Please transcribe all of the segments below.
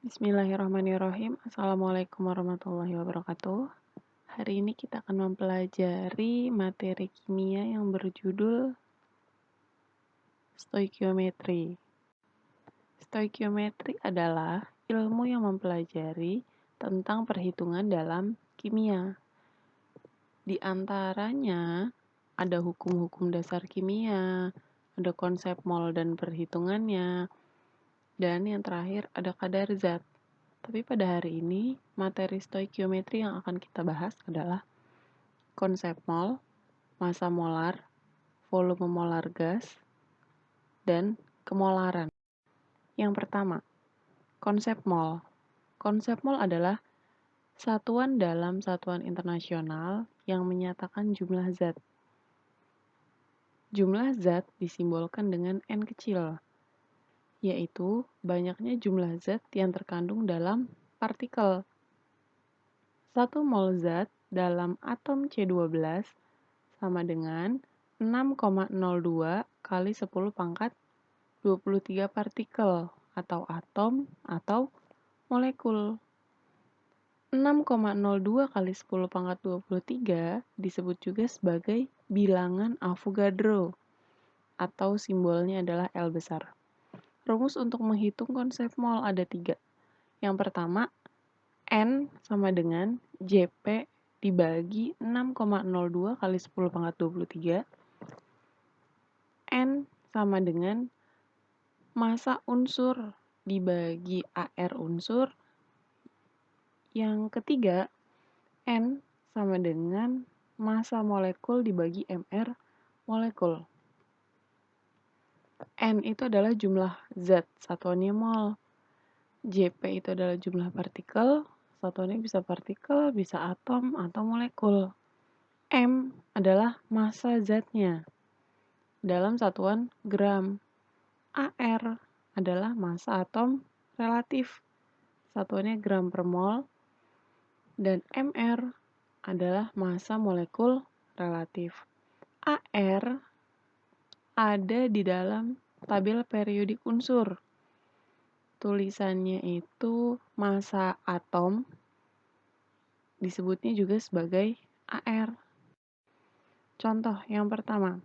Bismillahirrahmanirrahim. Assalamualaikum warahmatullahi wabarakatuh. Hari ini kita akan mempelajari materi kimia yang berjudul stoikiometri. Stoikiometri adalah ilmu yang mempelajari tentang perhitungan dalam kimia. Di antaranya ada hukum-hukum dasar kimia, ada konsep mol dan perhitungannya, dan yang terakhir ada kadar zat. Tapi pada hari ini, materi stoikiometri yang akan kita bahas adalah konsep mol, massa molar, volume molar gas, dan kemolaran. Yang pertama, konsep mol. Konsep mol adalah satuan dalam satuan internasional yang menyatakan jumlah zat. Jumlah zat disimbolkan dengan N kecil, yaitu banyaknya jumlah zat yang terkandung dalam partikel. 1 mol zat dalam atom C12 sama dengan 6,02 kali 10 pangkat 23 partikel atau atom atau molekul. 6,02 kali 10 pangkat 23 disebut juga sebagai bilangan Avogadro atau simbolnya adalah L besar. Rumus untuk menghitung konsep mol ada 3. Yang pertama, N sama dengan Jp dibagi 6,02 kali 10 pangkat 23. N sama dengan massa unsur dibagi AR unsur. Yang ketiga, N sama dengan massa molekul dibagi MR molekul. N itu adalah jumlah zat, satuannya mol. Jp itu adalah jumlah partikel, satuannya bisa partikel, bisa atom, atau molekul. M adalah massa zatnya dalam satuan gram. AR adalah massa atom relatif, satuannya gram per mol. Dan MR adalah massa molekul relatif. AR ada di dalam tabel periodik unsur. Tulisannya itu massa atom, disebutnya juga sebagai AR. Contoh yang pertama.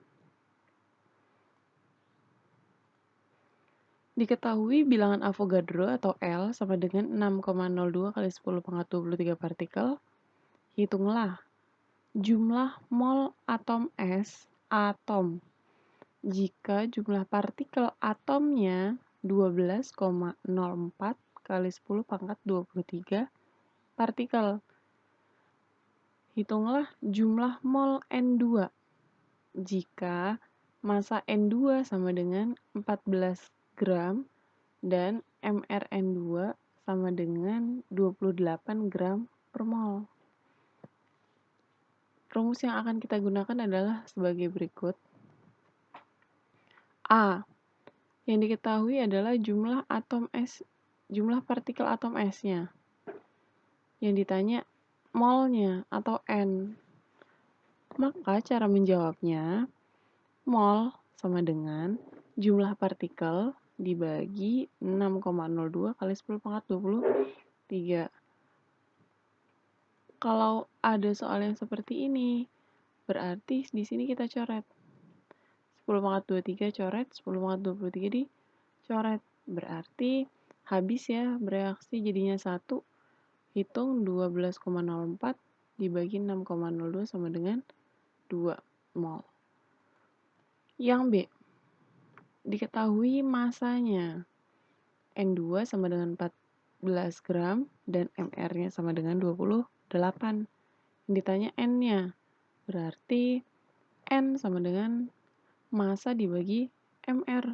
Diketahui bilangan Avogadro atau L sama dengan 6,02 kali 10 pangkat 23 partikel. Hitunglah jumlah mol atom S atom jika jumlah partikel atomnya 12,04 kali 10 pangkat 23 partikel. Hitunglah jumlah mol N2 jika massa N2 sama dengan 14 gram dan mRN2 sama dengan 28 gram per mol. Rumus yang akan kita gunakan adalah sebagai berikut. A. Yang diketahui adalah jumlah atom S, jumlah partikel atom S-nya. Yang ditanya molnya atau N. Maka cara menjawabnya, mol sama dengan jumlah partikel dibagi 6,02 kali 10 pangkat 23. Kalau ada soal yang seperti ini, berarti di sini kita coret. 10 pangkat 23 coret, 10 pangkat 23 dicoret. Berarti habis ya bereaksi jadinya 1. Hitung 12,04 dibagi 6,02 sama dengan 2 mol. Yang B. Diketahui masanya. N2 sama dengan 14 gram dan MR-nya sama dengan 28. Yang ditanya N-nya. Berarti N sama dengan massa dibagi MR.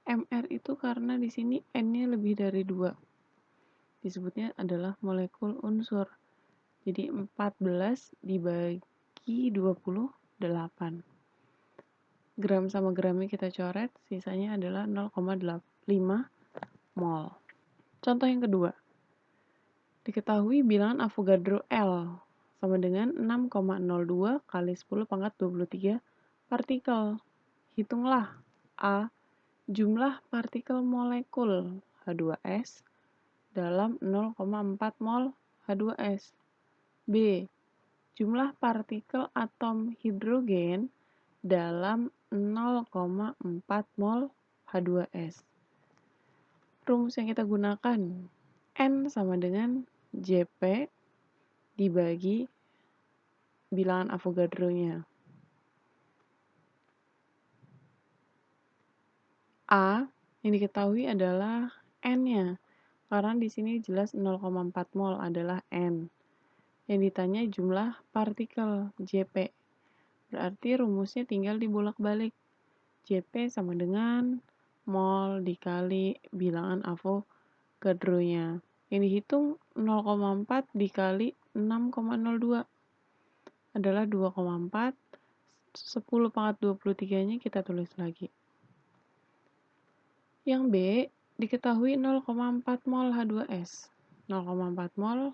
MR itu karena di sini N-nya lebih dari 2. Disebutnya adalah molekul unsur. Jadi 14 dibagi 28. Gram sama gramnya kita coret, sisanya adalah 0,5 mol. Contoh yang kedua. Diketahui bilangan Avogadro L sama dengan 6,02 kali 10 pangkat 23 partikel. Hitunglah A. Jumlah partikel molekul H2S dalam 0,4 mol H2S. B. Jumlah partikel atom hidrogen dalam 0,4 mol H2S. Rumus yang kita gunakan, N sama dengan Jp dibagi bilangan Avogadro-nya. A yang diketahui adalah N-nya, karena di sini jelas 0,4 mol adalah N. Yang ditanya jumlah partikel Jp. Berarti rumusnya tinggal dibolak-balik. Jp sama dengan mol dikali bilangan Avogadro-nya. Yang dihitung 0,4 dikali 6,02 adalah 2,4. 10 pangkat 23-nya kita tulis lagi. Yang B diketahui 0,4 mol H2S. 0,4 mol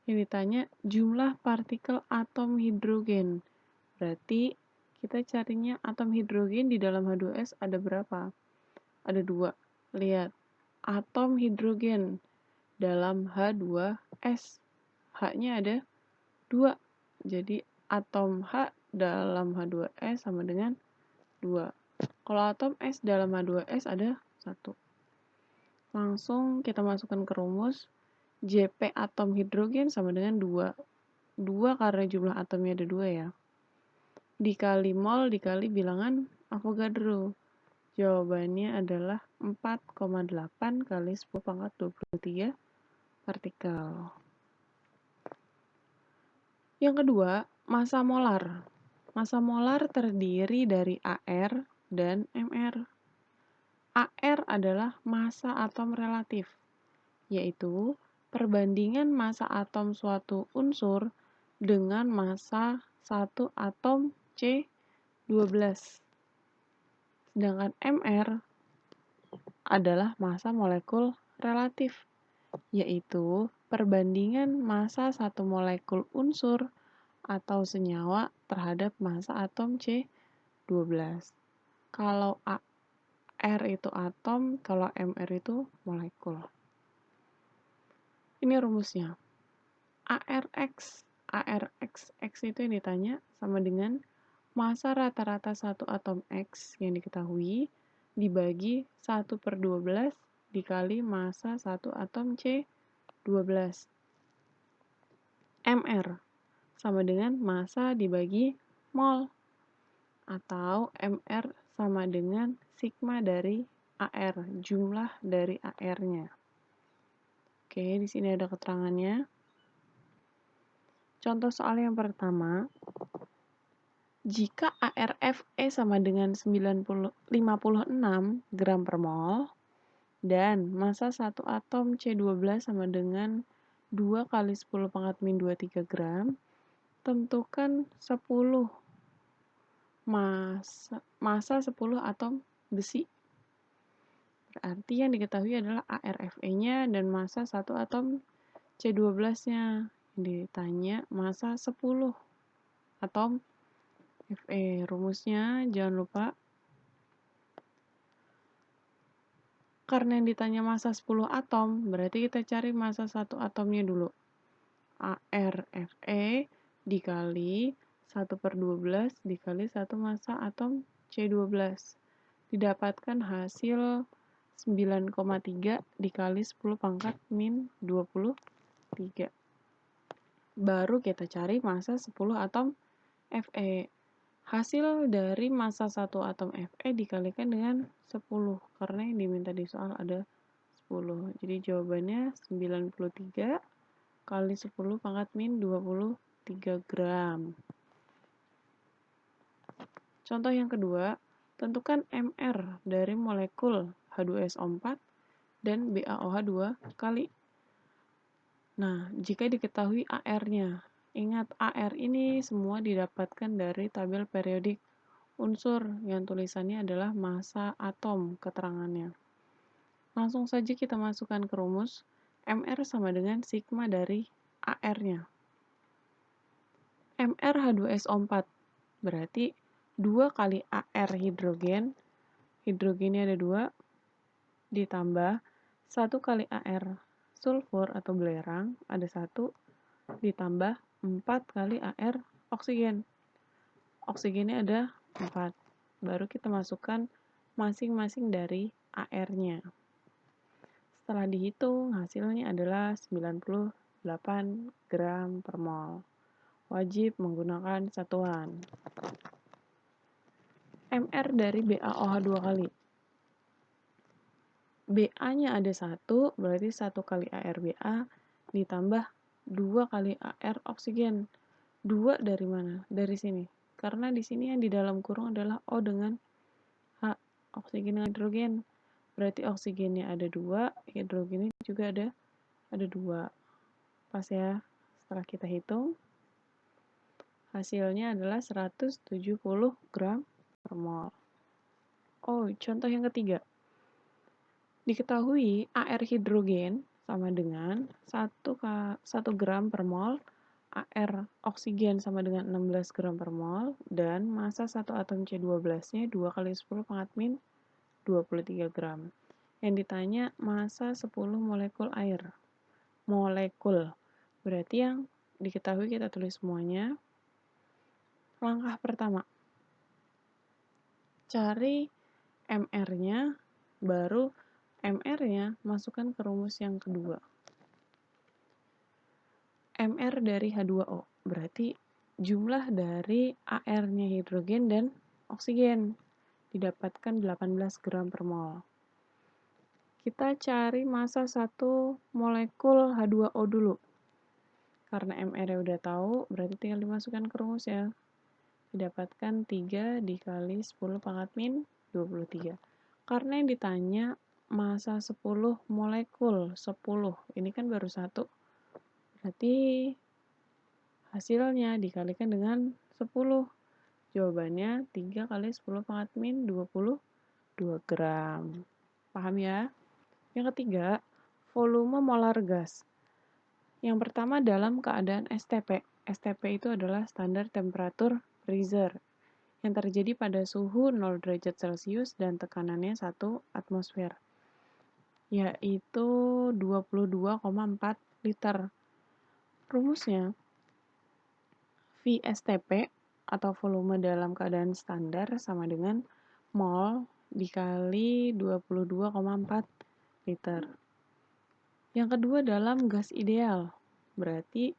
yang ditanya jumlah partikel atom hidrogen. Berarti kita carinya atom hidrogen di dalam H2S ada berapa? Ada 2. Lihat, atom hidrogen dalam H2S. H-nya ada 2. Jadi atom H dalam H2S sama dengan 2. Kalau atom S dalam H2S ada 1. Langsung kita masukkan ke rumus. Jp atom hidrogen sama dengan 2. 2 karena jumlah atomnya ada 2 ya. Dikali mol dikali bilangan Avogadro. Jawabannya adalah 4,8 kali 10 pangkat 23 partikel. Yang kedua, massa molar. Massa molar terdiri dari AR dan MR. AR adalah massa atom relatif, yaitu perbandingan massa atom suatu unsur dengan massa satu atom C12. Sedangkan MR adalah massa molekul relatif, yaitu perbandingan massa satu molekul unsur atau senyawa terhadap massa atom C12. Kalau R itu atom, kalau MR itu molekul. Ini rumusnya. ARX X itu yang ditanya sama dengan massa rata-rata satu atom X yang diketahui dibagi 1/12 dikali massa satu atom C12. MR sama dengan massa dibagi mol, atau MR sama dengan sigma dari AR, jumlah dari AR-nya. Oke, di sini ada keterangannya. Contoh soal yang pertama, jika ARFe sama dengan 56 gram per mol dan massa satu atom C12 sama dengan 2 kali 10 pangkat min 23 gram, tentukan 10 massa 10 atom besi. Berarti yang diketahui adalah ARFe-nya dan massa 1 atom C12-nya. Ditanya massa 10 atom Fe. Rumusnya jangan lupa. Karena yang ditanya massa 10 atom, berarti kita cari massa 1 atomnya dulu. ARFe dikali 1/12 dikali 1 massa atom C12. Didapatkan hasil 9,3 dikali 10 pangkat min 23. Baru kita cari massa 10 atom Fe. Hasil dari massa 1 atom Fe dikalikan dengan 10, karena yang diminta di soal ada 10. Jadi jawabannya 93 kali 10 pangkat min 23 gram. Contoh yang kedua, tentukan MR dari molekul H2SO4 dan BaOH2 kali. Nah, jika diketahui AR-nya, ingat AR ini semua didapatkan dari tabel periodik unsur yang tulisannya adalah massa atom keterangannya. Langsung saja kita masukkan ke rumus. MR sama dengan sigma dari AR-nya. MR H2SO4 berarti 2 kali AR hidrogennya ada 2, ditambah 1 kali AR. sulfur atau belerang ada 1 ditambah 4 kali AR oksigen. Oksigennya ada 4. Baru kita masukkan masing-masing dari AR-nya. Setelah dihitung, hasilnya adalah 98 gram per mol. Wajib menggunakan satuan. MR dari BaOH 2 kali. BA-nya ada 1, berarti 1 kali ARBA ditambah 2 kali AR oksigen. 2 dari mana? Dari sini. Karena di sini yang di dalam kurung adalah O dengan H, oksigen dan hidrogen. Berarti oksigennya ada 2, hidrogennya juga ada 2. Pas ya. Setelah kita hitung, hasilnya adalah 170 gram per mol. Oh, contoh yang ketiga. Diketahui AR hidrogen sama dengan 1 gram per mol, AR oksigen sama dengan 16 gram per mol, dan massa satu atom C12-nya 2 kali 10 pangkat min 23 gram. Yang ditanya massa 10 molekul air. Molekul. Berarti yang diketahui kita tulis semuanya. Langkah pertama, cari MR-nya, baru MR-nya masukkan ke rumus yang kedua. MR dari H2O, berarti jumlah dari AR-nya hidrogen dan oksigen, didapatkan 18 gram per mol. Kita cari massa 1 molekul H2O dulu. Karena MR-nya udah tahu, berarti tinggal dimasukkan ke rumus ya. Didapatkan 3 dikali 10 pangkat min 23. Karena yang ditanya massa 10 molekul, 10. Ini kan baru 1. Berarti hasilnya dikalikan dengan 10. Jawabannya 3 kali 10 pangkat min 22 gram. Paham ya? Yang ketiga, volume molar gas. Yang pertama dalam keadaan STP. STP itu adalah standar temperatur freezer yang terjadi pada suhu 0 derajat Celcius dan tekanannya 1 atmosfer, yaitu 22,4 liter. Rumusnya, VSTP atau volume dalam keadaan standar sama dengan mol dikali 22,4 liter. Yang kedua dalam gas ideal, berarti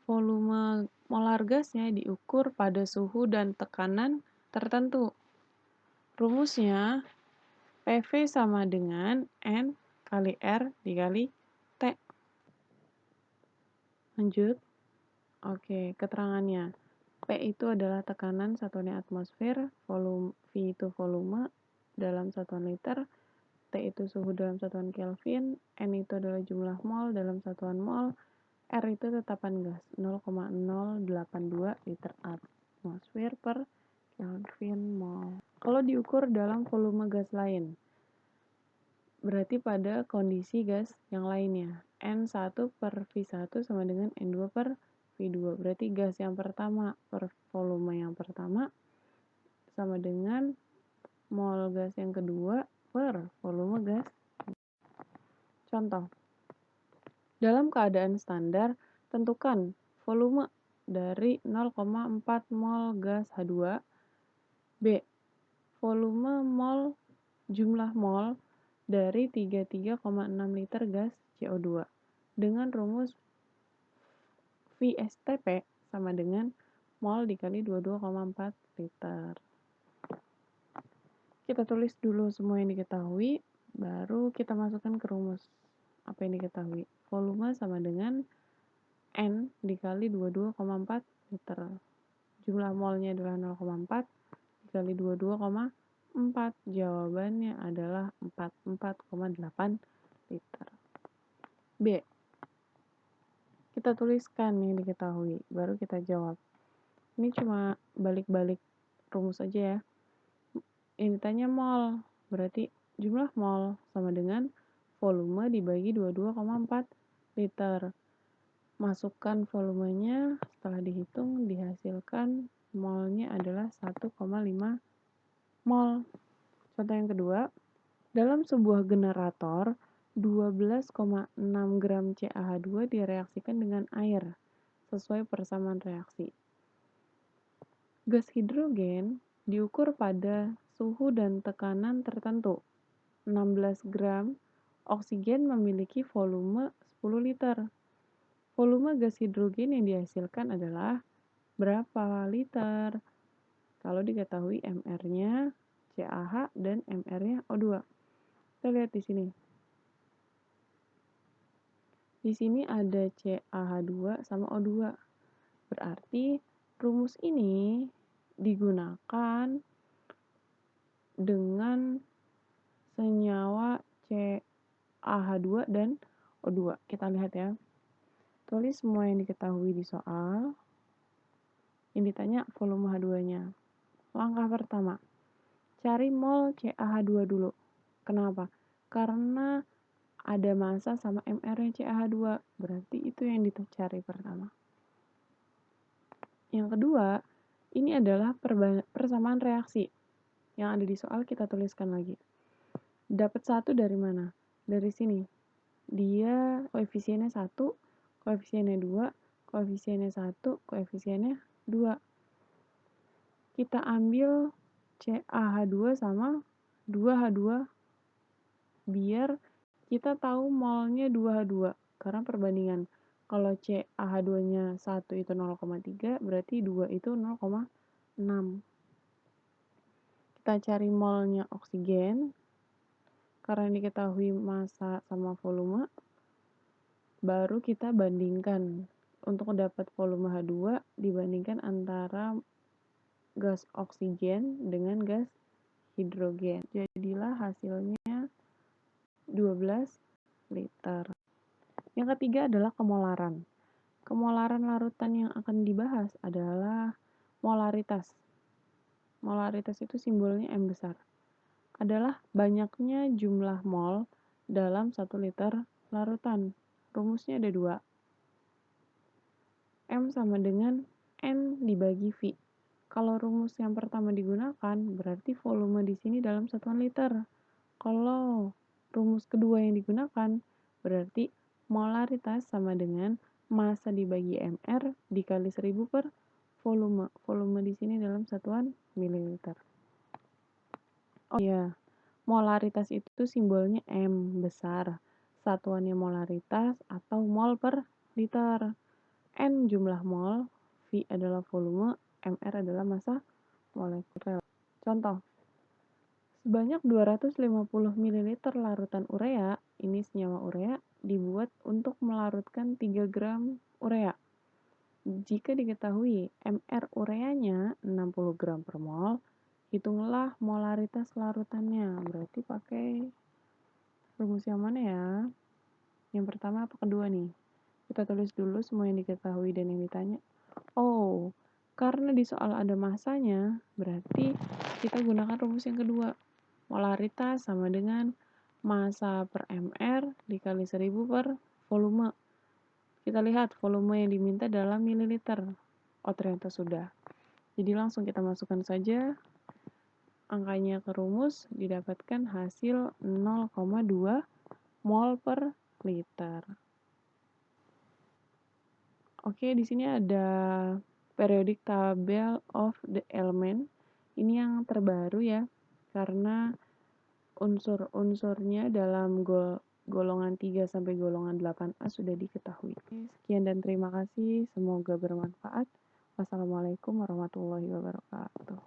volume molar gasnya diukur pada suhu dan tekanan tertentu. Rumusnya, PV sama dengan N kali R dikali T. Lanjut. Oke, keterangannya. P itu adalah tekanan satuannya atmosfer, volume V itu volume dalam satuan liter, T itu suhu dalam satuan Kelvin, N itu adalah jumlah mol dalam satuan mol, R itu tetapan gas, 0,082 liter atmosfer per Kelvin mol. Kalau diukur dalam volume gas lain, berarti pada kondisi gas yang lainnya. N1 per V1 sama dengan N2 per V2. Berarti gas yang pertama per volume yang pertama sama dengan mol gas yang kedua per volume gas. Contoh. Dalam keadaan standar, tentukan volume dari 0,4 mol gas H2. B. Volume mol jumlah mol dari 33,6 liter gas CO2 dengan rumus VSTP sama dengan mol dikali 22,4 liter. Kita tulis dulu semua yang diketahui, baru kita masukkan ke rumus. Apa yang diketahui? Volume sama dengan N dikali 22,4 liter. Jumlah molnya adalah 0,4 dikali 22,4. Jawabannya adalah 44,8 liter. B. Kita tuliskan yang diketahui, baru kita jawab. Ini cuma balik-balik rumus aja ya. Ini ditanya mol, berarti jumlah mol sama dengan volume dibagi 22,4 liter. Masukkan volumenya, setelah dihitung dihasilkan molnya adalah 1,5 mol. Contoh yang kedua, dalam sebuah generator 12,6 gram CaH2 direaksikan dengan air sesuai persamaan reaksi. Gas hidrogen diukur pada suhu dan tekanan tertentu. 16 gram oksigen memiliki volume 10 liter. Volume gas hidrogen yang dihasilkan adalah berapa liter? Kalau diketahui MR-nya CaH dan MR-nya O2. Kita lihat di sini. Di sini ada CaH2 sama O2. Berarti rumus ini digunakan dengan senyawa CaH2 dan O2. Kita lihat ya. Tulis semua yang diketahui di soal. Yang ditanya volume H2-nya. Langkah pertama, cari mol CaH2 dulu. Kenapa? Karena ada massa sama MR-nya CaH2. Berarti itu yang dicari pertama. Yang kedua, ini adalah persamaan reaksi. Yang ada di soal kita tuliskan lagi. Dapat 1 dari mana? Dari sini. Dia koefisiennya 1, koefisiennya 2, koefisiennya 1, koefisiennya 2. Kita ambil CaH2 sama 2H2 biar kita tahu molnya 2H2 karena perbandingan. Kalau CaH2-nya 1 itu 0,3 berarti 2 itu 0,6. Kita cari molnya oksigen karena diketahui massa sama volume, baru kita bandingkan untuk dapat volume H2 dibandingkan antara gas oksigen dengan gas hidrogen. Jadilah hasilnya 12 liter. Yang ketiga adalah kemolaran. Kemolaran larutan yang akan dibahas adalah molaritas. Molaritas itu simbolnya M besar. Adalah banyaknya jumlah mol dalam 1 liter larutan. Rumusnya ada 2. M sama dengan N dibagi V. Kalau rumus yang pertama digunakan, berarti volume di sini dalam satuan liter. Kalau rumus kedua yang digunakan, berarti molaritas sama dengan massa dibagi MR dikali 1000 per volume. Volume di sini dalam satuan mililiter. Oh iya, molaritas itu simbolnya M besar. Satuannya molaritas atau mol per liter. N jumlah mol, V adalah volume, MR adalah massa molekuler. Contoh, sebanyak 250 ml larutan urea, ini senyawa urea, dibuat untuk melarutkan 3 gram urea. Jika diketahui MR ureanya 60 gram per mol, hitunglah molaritas larutannya. Berarti pakai rumus yang mana ya? Yang pertama apa kedua nih? Kita tulis dulu semua yang diketahui dan yang ditanya. Oh, karena di soal ada massanya, berarti kita gunakan rumus yang kedua. Molaritas sama dengan massa per MR dikali 1000 per volume. Kita lihat volume yang diminta dalam mililiter. Oh, ternyata sudah. Jadi langsung kita masukkan saja angkanya ke rumus, didapatkan hasil 0,2 mol per liter. Oke, di sini ada periodic table of the element. Ini yang terbaru ya, karena unsur-unsurnya dalam golongan 3 sampai golongan 8A sudah diketahui. Sekian dan terima kasih, semoga bermanfaat. Wassalamualaikum warahmatullahi wabarakatuh.